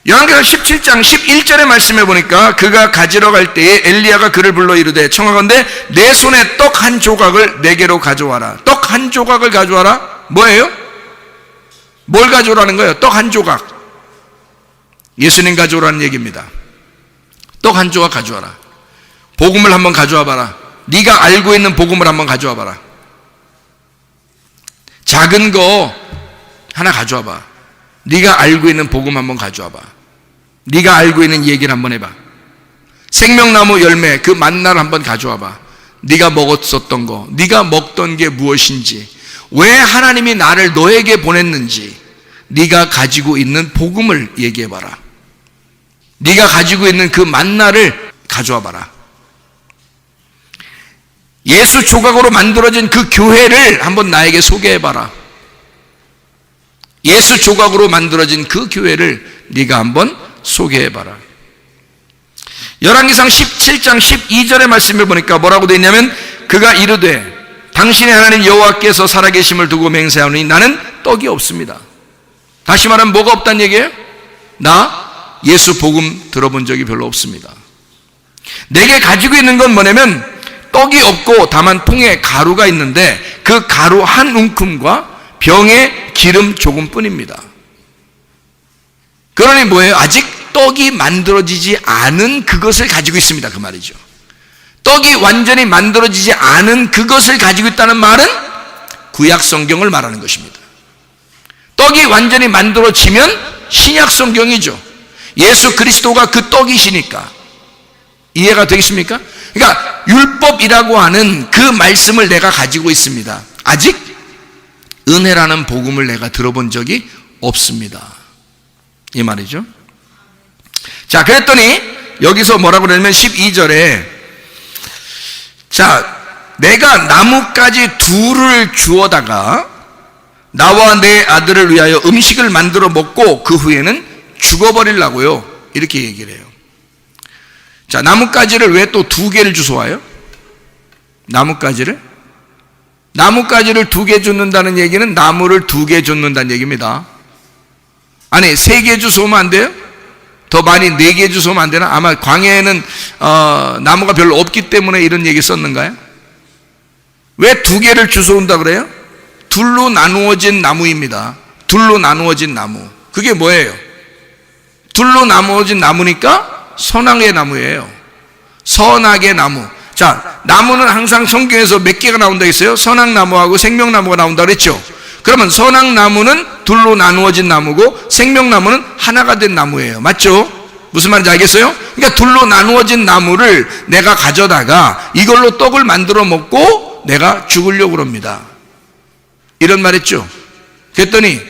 열왕기상 17장 11절의 말씀에 보니까 그가 가지러 갈 때에 엘리야가 그를 불러 이르되 청하건대 내 손에 떡 한 조각을 내게로 가져와라. 떡 한 조각을 가져와라. 뭐예요? 뭘 가져오라는 거예요? 떡 한 조각. 예수님 가져오라는 얘기입니다. 떡 한 조각 가져와라. 복음을 한번 가져와 봐라. 네가 알고 있는 복음을 한번 가져와 봐라. 작은 거 하나 가져와 봐. 네가 알고 있는 복음 한번 가져와 봐. 네가 알고 있는 얘기를 한번 해봐. 생명나무 열매 그 만나를 한번 가져와 봐. 네가 먹었었던 거, 네가 먹던 게 무엇인지, 왜 하나님이 나를 너에게 보냈는지 네가 가지고 있는 복음을 얘기해 봐라. 네가 가지고 있는 그 만나를 가져와 봐라. 예수 조각으로 만들어진 그 교회를 한번 나에게 소개해 봐라. 예수 조각으로 만들어진 그 교회를 네가 한번 소개해 봐라. 열왕기상 17장 12절의 말씀을 보니까 뭐라고 되어 있냐면 그가 이르되 당신의 하나님 여호와께서 살아계심을 두고 맹세하노니 나는 떡이 없습니다. 다시 말하면 뭐가 없다는 얘기예요? 나 예수 복음 들어본 적이 별로 없습니다. 내게 가지고 있는 건 뭐냐면 떡이 없고 다만 통에 가루가 있는데 그 가루 한 움큼과 병에 기름 조금뿐입니다. 그러니 뭐예요? 아직 떡이 만들어지지 않은 그것을 가지고 있습니다. 그 말이죠. 떡이 완전히 만들어지지 않은 그것을 가지고 있다는 말은 구약 성경을 말하는 것입니다. 떡이 완전히 만들어지면 신약 성경이죠. 예수 그리스도가 그 떡이시니까. 이해가 되겠습니까? 그러니까 율법이라고 하는 그 말씀을 내가 가지고 있습니다. 아직 은혜라는 복음을 내가 들어본 적이 없습니다. 이 말이죠. 자, 그랬더니 여기서 뭐라고 그러냐면 12절에 자, 내가 나뭇가지 둘을 주워다가 나와 내 아들을 위하여 음식을 만들어 먹고 그 후에는 죽어버리려고요. 이렇게 얘기를 해요. 자, 나뭇가지를 왜 또 두 개를 주워와요? 나뭇가지를 2개 줍는다는 얘기는 나무를 2개 줍는다는 얘기입니다. 아니 3개 주워오면 안 돼요? 더 많이 4개 주워오면 안 되나? 아마 광야에는 나무가 별로 없기 때문에 이런 얘기 썼는가요? 왜 2개를 주워온다 그래요? 둘로 나누어진 나무입니다. 둘로 나누어진 나무. 그게 뭐예요? 둘로 나누어진 나무니까 선악의 나무예요. 선악의 나무. 자, 나무는 항상 성경에서 몇 개가 나온다 했어요? 선악나무하고 생명나무가 나온다 그랬죠? 그러면 선악나무는 둘로 나누어진 나무고 생명나무는 하나가 된 나무예요. 맞죠? 무슨 말인지 알겠어요? 그러니까 둘로 나누어진 나무를 내가 가져다가 이걸로 떡을 만들어 먹고 내가 죽으려고 합니다. 이런 말 했죠? 그랬더니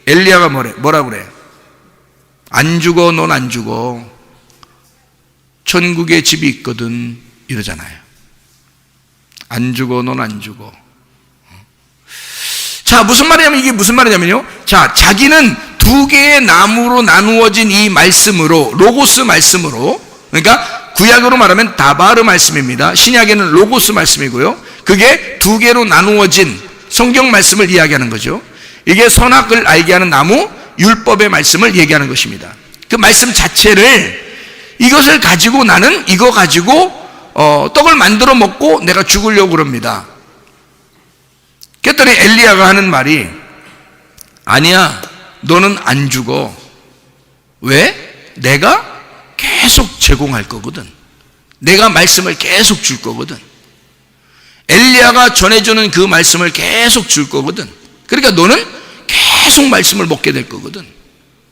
엘리야가 뭐라 그래? 안 죽어, 넌 안 죽어. 천국에 집이 있거든. 이러잖아요. 안 죽어, 넌 안 죽어. 자, 무슨 말이냐면 이게 무슨 말이냐면요. 자, 자기는 2개의 나무로 나누어진 이 말씀으로, 로고스 말씀으로, 그러니까 구약으로 말하면 다바르 말씀입니다. 신약에는 로고스 말씀이고요. 그게 2개로 나누어진 성경 말씀을 이야기하는 거죠. 이게 선악을 알게 하는 나무, 율법의 말씀을 얘기하는 것입니다. 그 말씀 자체를 이것을 가지고 나는 이거 가지고 떡을 만들어 먹고 내가 죽으려고 그럽니다. 그랬더니 엘리야가 하는 말이 아니야, 너는 안 죽어. 왜? 내가 계속 제공할 거거든. 내가 말씀을 계속 줄 거거든. 엘리야가 전해주는 그 말씀을 계속 줄 거거든. 그러니까 너는 계속 말씀을 먹게 될 거거든.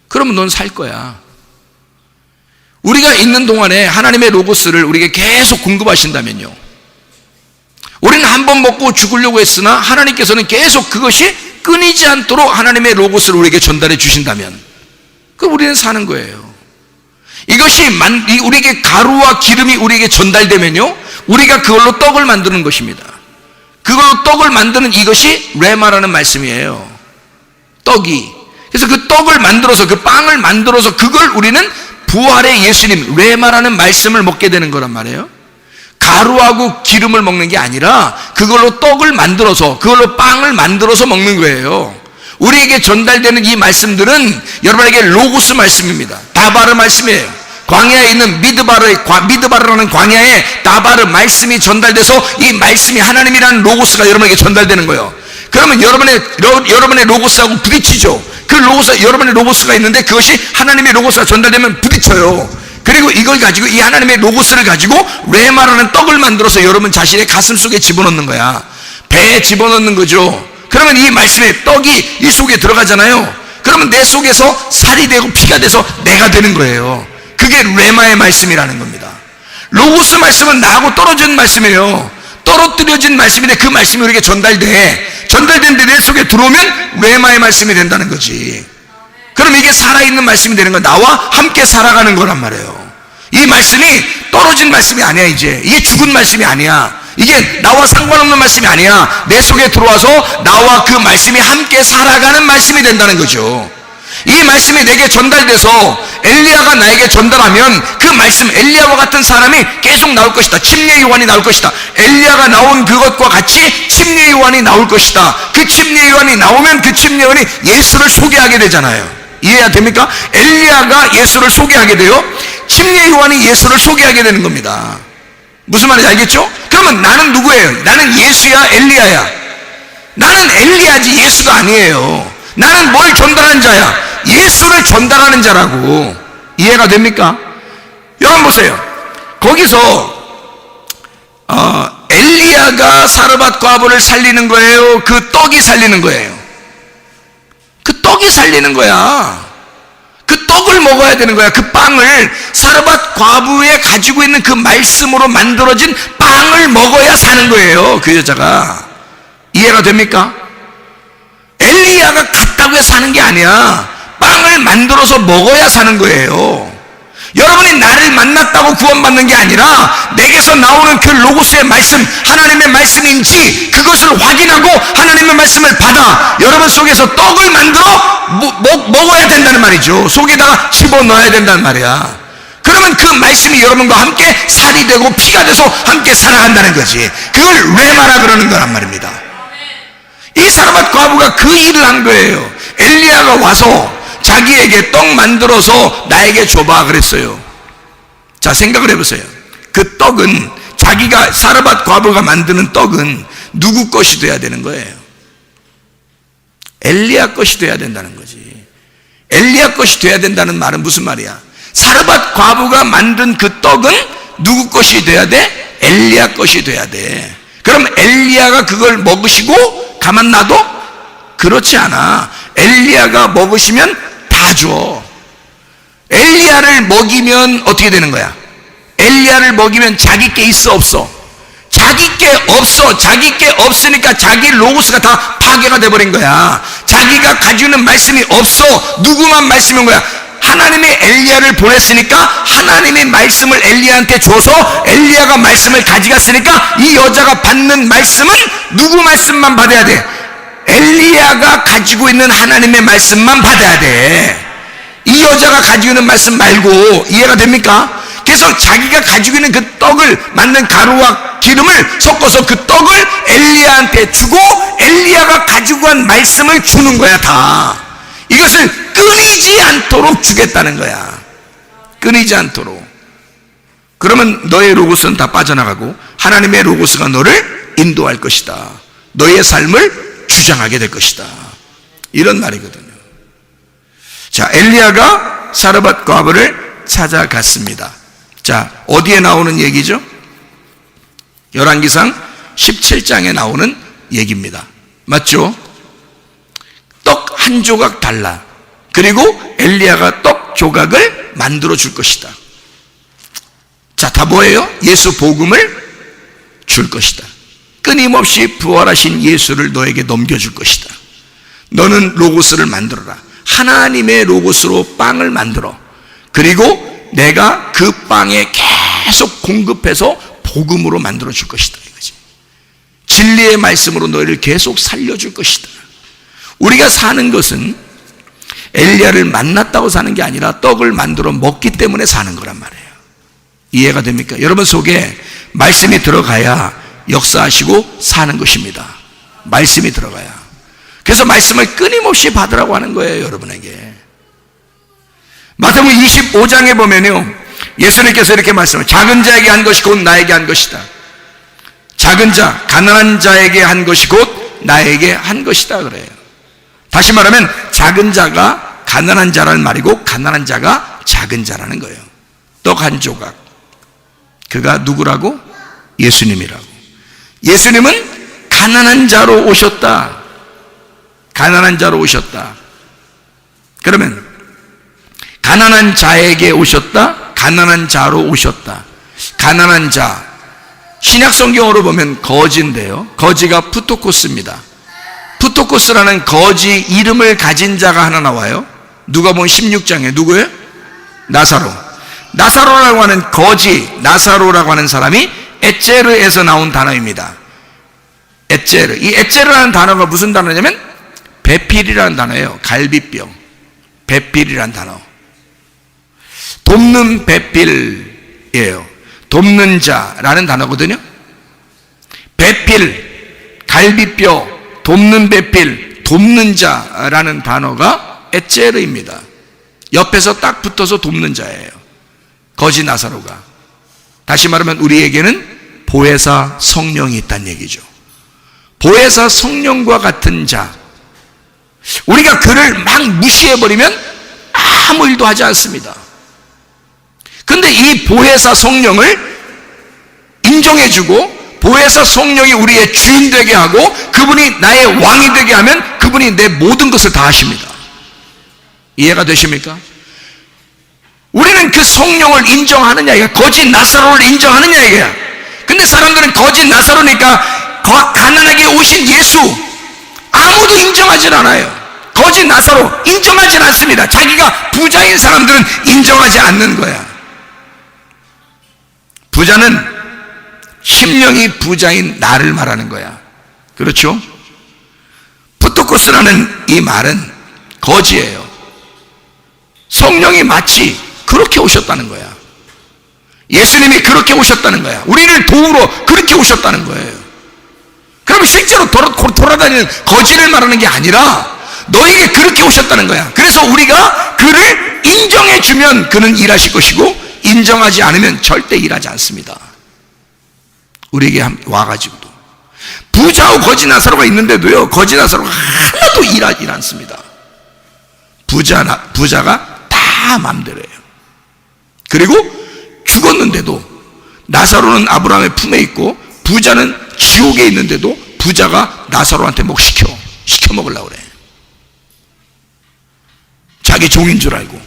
그러면 넌 살 거야. 우리가 있는 동안에 하나님의 로고스를 우리에게 계속 공급하신다면요, 우리는 한 번 먹고 죽으려고 했으나 하나님께서는 계속 그것이 끊이지 않도록 하나님의 로고스를 우리에게 전달해 주신다면 그럼 우리는 사는 거예요. 이것이 우리에게 가루와 기름이 우리에게 전달되면요, 우리가 그걸로 떡을 만드는 것입니다. 그걸로 떡을 만드는 이것이 레마라는 말씀이에요. 떡이. 그래서 그 떡을 만들어서, 그 빵을 만들어서 그걸 우리는 부활의 예수님, 레마라는 말씀을 먹게 되는 거란 말이에요. 가루하고 기름을 먹는 게 아니라 그걸로 떡을 만들어서, 그걸로 빵을 만들어서 먹는 거예요. 우리에게 전달되는 이 말씀들은 여러분에게 로고스 말씀입니다. 다바르 말씀이에요. 광야에 있는 미드바르라는 광야에 다바르 말씀이 전달돼서 이 말씀이 하나님이라는 로고스가 여러분에게 전달되는 거예요. 그러면 여러분의 로고스하고 부딪히죠. 그 로고스, 여러분의 로고스가 있는데 그것이 하나님의 로고스가 전달되면 부딪혀요. 그리고 이걸 가지고, 이 하나님의 로고스를 가지고 레마라는 떡을 만들어서 여러분 자신의 가슴 속에 집어넣는 거야. 배에 집어넣는 거죠. 그러면 이 말씀의 떡이 이 속에 들어가잖아요. 그러면 내 속에서 살이 되고 피가 돼서 내가 되는 거예요. 그게 레마의 말씀이라는 겁니다. 로고스 말씀은 나하고 떨어진 말씀이에요. 떨어뜨려진 말씀인데 그 말씀이 우리에게 전달되는데 내 속에 들어오면 레마의 말씀이 된다는 거지. 그럼 이게 살아있는 말씀이 되는 거야. 나와 함께 살아가는 거란 말이에요. 이 말씀이 떨어진 말씀이 아니야. 이게 죽은 말씀이 아니야. 이게 나와 상관없는 말씀이 아니야. 내 속에 들어와서 나와 그 말씀이 함께 살아가는 말씀이 된다는 거죠. 이 말씀이 내게 전달돼서 엘리야가 나에게 전달하면 그 말씀, 엘리야와 같은 사람이 계속 나올 것이다. 침례 요한이 나올 것이다. 엘리야가 나온 그것과 같이 침례 요한이 나올 것이다. 그 침례 요한이 나오면 그 침례 요한이 예수를 소개하게 되잖아요. 이해가 됩니까? 엘리야가 예수를 소개하게 돼요. 침례 요한이 예수를 소개하게 되는 겁니다. 무슨 말인지 알겠죠? 그러면 나는 누구예요? 나는 예수야, 엘리야야? 나는 엘리야지 예수가 아니에요. 나는 뭘 전달하는 자야? 예수를 전달하는 자라고. 이해가 됩니까? 여러분 보세요. 거기서 엘리야가 사르밧 과부를 살리는 거예요? 그 떡이 살리는 거예요? 그 떡이 살리는 거야. 그 떡을 먹어야 되는 거야. 그 빵을, 사르밧 과부에 가지고 있는 그 말씀으로 만들어진 빵을 먹어야 사는 거예요. 그 여자가. 이해가 됩니까? 엘리야가 갔다고 해서 사는 게 아니야. 빵을 만들어서 먹어야 사는 거예요. 여러분이 나를 만났다고 구원받는 게 아니라 내게서 나오는 그 로고스의 말씀, 하나님의 말씀인지 그것을 확인하고 하나님의 말씀을 받아 여러분 속에서 떡을 만들어 먹어야 된다는 말이죠. 속에다가 집어넣어야 된다는 말이야. 그러면 그 말씀이 여러분과 함께 살이 되고 피가 돼서 함께 살아간다는 거지. 그걸 레마라 그러는 거란 말입니다. 이 사르밧 과부가 그 일을 한 거예요. 엘리야가 와서 자기에게 떡 만들어서 나에게 줘봐 그랬어요. 자, 생각을 해보세요. 그 떡은, 자기가, 사르밧 과부가 만드는 떡은 누구 것이 돼야 되는 거예요? 엘리야 것이 돼야 된다는 거지. 엘리야 것이 돼야 된다는 말은 무슨 말이야? 사르밧 과부가 만든 그 떡은 누구 것이 돼야 돼? 엘리야 것이 돼야 돼. 그럼 엘리야가 그걸 먹으시고 가만 놔둬? 그렇지 않아. 엘리야가 먹으시면 다 줘. 엘리야를 먹이면 어떻게 되는 거야? 엘리야를 먹이면 자기 게 있어 없어? 자기 게 없어. 자기 게 없으니까 자기 로고스가 다 파괴가 돼버린 거야. 자기가 가지고 있는 말씀이 없어. 누구만 말씀인 거야? 하나님의 엘리야를 보냈으니까 하나님의 말씀을 엘리야한테 줘서 엘리야가 말씀을 가져갔으니까 이 여자가 받는 말씀은 누구 말씀만 받아야 돼? 엘리야가 가지고 있는 하나님의 말씀만 받아야 돼. 이 여자가 가지고 있는 말씀 말고. 이해가 됩니까? 그래서 자기가 가지고 있는 그 떡을 만든 가루와 기름을 섞어서 그 떡을 엘리야한테 주고 엘리야가 가지고 간 말씀을 주는 거야. 다 이것을 끊이지 않도록 주겠다는 거야. 끊이지 않도록. 그러면 너의 로고스는 다 빠져나가고 하나님의 로고스가 너를 인도할 것이다. 너의 삶을 주장하게 될 것이다. 이런 말이거든요. 자, 엘리야가 사르밧 과부를 찾아갔습니다. 자, 어디에 나오는 얘기죠? 열왕기상 17장에 나오는 얘기입니다. 맞죠? 떡 한 조각 달라. 그리고 엘리야가 떡 조각을 만들어 줄 것이다. 자, 다 뭐예요? 예수 복음을 줄 것이다. 끊임없이 부활하신 예수를 너에게 넘겨줄 것이다. 너는 로고스를 만들어라. 하나님의 로고스로 빵을 만들어. 그리고 내가 그 빵에 계속 공급해서 복음으로 만들어 줄 것이다. 이거지. 진리의 말씀으로 너희를 계속 살려줄 것이다. 우리가 사는 것은 엘리야를 만났다고 사는 게 아니라 떡을 만들어 먹기 때문에 사는 거란 말이에요. 이해가 됩니까? 여러분 속에 말씀이 들어가야 역사하시고 사는 것입니다. 말씀이 들어가야. 그래서 말씀을 끊임없이 받으라고 하는 거예요, 여러분에게. 마태복음 25장에 보면요, 예수님께서 이렇게 말씀을, 작은 자에게 한 것이 곧 나에게 한 것이다. 작은 자, 가난한 자에게 한 것이 곧 나에게 한 것이다 그래요. 다시 말하면 작은 자가 가난한 자라는 말이고, 가난한 자가 작은 자라는 거예요. 떡 한 조각, 그가 누구라고? 예수님이라고. 예수님은 가난한 자로 오셨다. 가난한 자로 오셨다. 그러면 가난한 자에게 오셨다, 가난한 자로 오셨다. 가난한 자, 신약 성경으로 보면 거지인데요, 거지가 푸토코스입니다. 푸토코스라는 거지 이름을 가진 자가 하나 나와요. 누가복음 16장에 누구예요? 나사로. 나사로라고 하는 거지, 나사로라고 하는 사람이 에체르에서 나온 단어입니다. 에체르. 이 에체르라는 단어가 무슨 단어냐면 배필이라는 단어예요. 갈비뼈. 배필이라는 단어. 돕는 배필이에요. 돕는 자라는 단어거든요. 배필, 갈비뼈, 돕는 배필, 돕는 자라는 단어가 에체르입니다. 옆에서 딱 붙어서 돕는 자예요, 거지 나사로가. 다시 말하면 우리에게는 보혜사 성령이 있다는 얘기죠. 보혜사 성령과 같은 자, 우리가 그를 막 무시해버리면 아무 일도 하지 않습니다. 근데 이 보혜사 성령을 인정해주고, 보혜사 성령이 우리의 주인 되게 하고, 그분이 나의 왕이 되게 하면 그분이 내 모든 것을 다 하십니다. 이해가 되십니까? 우리는 그 성령을 인정하느냐 이거야. 거지 나사로를 인정하느냐 이거야. 근데 사람들은 거지 나사로니까 가난하게 오신 예수 아무도 인정하지 않아요. 거지 나사로 인정하지 않습니다. 자기가 부자인 사람들은 인정하지 않는 거야. 부자는 심령이 부자인 나를 말하는 거야. 그렇죠? 푸토코스라는 이 말은 거지예요. 성령이 마치 그렇게 오셨다는 거야. 예수님이 그렇게 오셨다는 거야. 우리를 도우러 그렇게 오셨다는 거예요. 그러면 실제로 돌아다니는 거지를 말하는 게 아니라 너에게 그렇게 오셨다는 거야. 그래서 우리가 그를 인정해 주면 그는 일하실 것이고, 인정하지 않으면 절대 일하지 않습니다. 우리에게 와가지고도 부자하고 거지 나사로가 있는데도요, 거지 나사로가 하나도 일하지 않습니다. 부자가 다 마음대로 해요. 그리고 죽었는데도 나사로는 아브라함의 품에 있고, 부자는 지옥에 있는데도 부자가 나사로한테 시켜 먹으려고 그래. 자기 종인 줄 알고.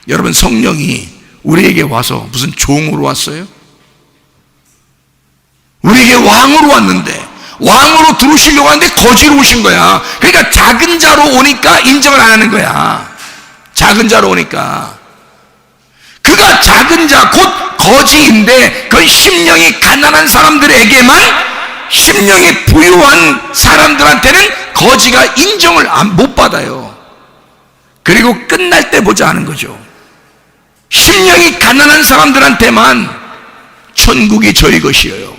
여러분, 성령이 우리에게 와서 무슨 종으로 왔어요? 우리에게 왕으로 왔는데, 왕으로 들어오시려고 하는데 거지로 오신 거야. 그러니까 작은 자로 오니까 인정을 안 하는 거야. 작은 자로 오니까. 그가 작은 자, 곧 거지인데, 그건 심령이 가난한 사람들에게만, 심령이 부유한 사람들한테는 거지가 인정을 못 받아요. 그리고 끝날 때 보자 하는 거죠. 심령이 가난한 사람들한테만 천국이 저희 것이에요.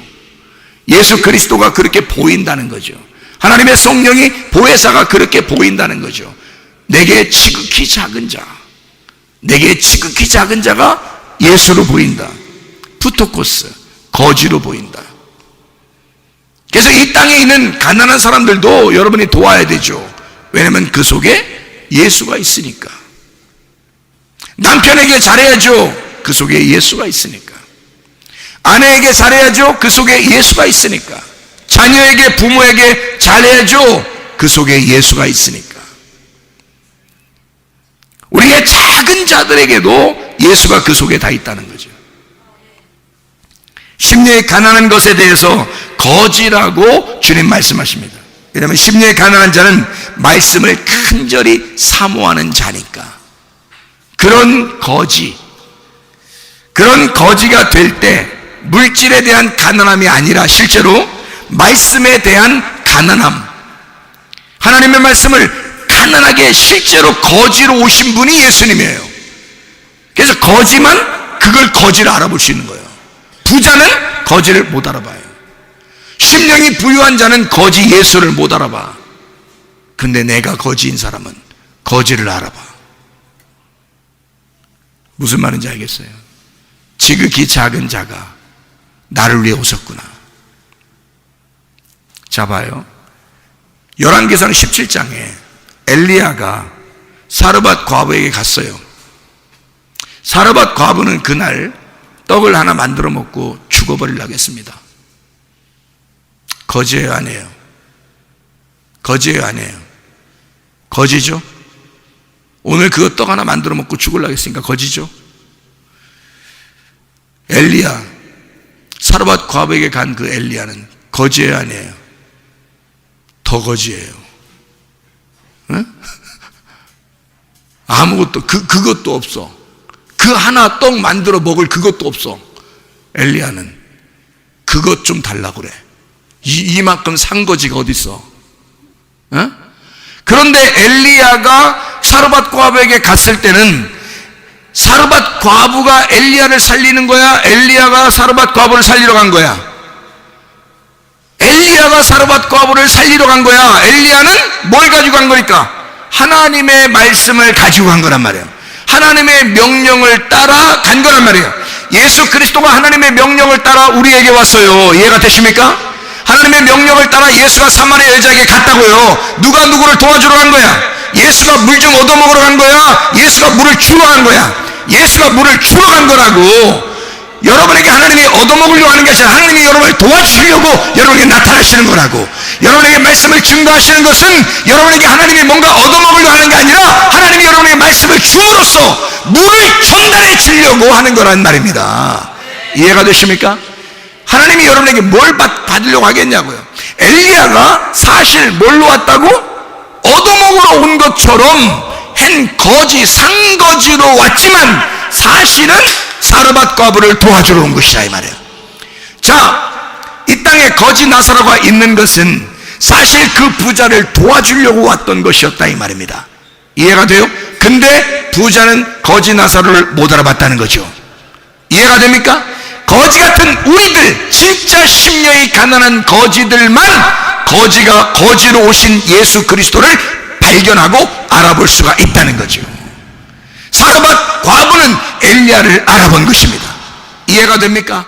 예수 그리스도가 그렇게 보인다는 거죠. 하나님의 성령이, 보혜사가 그렇게 보인다는 거죠. 내게 지극히 작은 자, 내게 지극히 작은 자가 예수로 보인다. 푸토코스, 거지로 보인다. 그래서 이 땅에 있는 가난한 사람들도 여러분이 도와야 되죠. 왜냐하면 그 속에 예수가 있으니까. 남편에게 잘해야죠. 그 속에 예수가 있으니까. 아내에게 잘해야죠. 그 속에 예수가 있으니까. 자녀에게, 부모에게 잘해야죠. 그 속에 예수가 있으니까. 우리의 작은 자들에게도 예수가 그 속에 다 있다는 거죠. 심령이 가난한 것에 대해서 거지라고 주님 말씀하십니다. 왜냐하면 심령이 가난한 자는 말씀을 간절히 사모하는 자니까. 그런 거지가 될 때 물질에 대한 가난함이 아니라 실제로 말씀에 대한 가난함, 하나님의 말씀을 가난하게 실제로 거지로 오신 분이 예수님이에요. 그래서 거지만 그걸 거지를 알아볼 수 있는 거예요. 부자는 거지를 못 알아봐요. 심령이 부유한 자는 거지 예수를 못 알아봐. 근데 내가 거지인 사람은 거지를 알아봐. 무슨 말인지 알겠어요? 지극히 작은 자가 나를 위해 오셨구나. 자, 봐요. 열왕기상 17장에 엘리야가 사르밧 과부에게 갔어요. 사르밧 과부는 그날 떡을 하나 만들어 먹고 죽어버리려고 했습니다. 거지예요, 아니에요? 거지예요, 아니에요? 거지죠? 오늘 그거 떡 하나 만들어 먹고 죽으려고 했으니까 거지죠? 엘리야, 사르밧 과부에게 간 그 엘리야는 거지예요, 아니에요? 더 거지예요. 응? 아무것도 그것도 없어. 그 하나 떡 만들어 먹을 그것도 없어. 엘리야는 그것 좀 달라고 그래. 이만큼 산 거지가 어디 있어? 응? 그런데 엘리야가 사르밧 과부에게 갔을 때는 사르밧 과부가 엘리야를 살리는 거야? 엘리야가 사르밧 과부를 살리러 간 거야? 엘리야가 사르밧 과부를 살리러 간 거야. 엘리야는 뭘 가지고 간 거니까? 하나님의 말씀을 가지고 간 거란 말이에요. 하나님의 명령을 따라 간 거란 말이에요. 예수 그리스도가 하나님의 명령을 따라 우리에게 왔어요. 이해가 되십니까? 하나님의 명령을 따라 예수가 사마리아 여자에게 갔다고요. 누가 누구를 도와주러 간 거야? 예수가 물 좀 얻어먹으러 간 거야? 예수가 물을 주러 간 거야? 예수가 물을 주러 간 거라고. 여러분에게 하나님이 얻어먹으려고 하는 게 아니라 하나님이 여러분을 도와주시려고 여러분에게 나타나시는 거라고. 여러분에게 말씀을 증거하시는 것은 여러분에게 하나님이 뭔가 얻어먹으려고 하는 게 아니라 하나님이 여러분에게 말씀을 주어로서 물을 전달해 주려고 하는 거란 말입니다. 이해가 되십니까? 하나님이 여러분에게 뭘 받으려고 하겠냐고요. 엘리야가 사실 뭘로 왔다고? 얻어먹으러 온 것처럼 한 거지, 상거지로 왔지만 사실은 사르밧 과부를 도와주러 온 것이라 이 말이에요. 자, 이 땅에 거지 나사로가 있는 것은 사실 그 부자를 도와주려고 왔던 것이었다 이 말입니다. 이해가 돼요? 근데 부자는 거지 나사로를 못 알아봤다는 거죠. 이해가 됩니까? 거지 같은 우리들, 진짜 심령이 가난한 거지들만 거지로 오신 예수 그리스도를 발견하고 알아볼 수가 있다는 거죠. 사르밧 과부는 엘리야를 알아본 것입니다. 이해가 됩니까?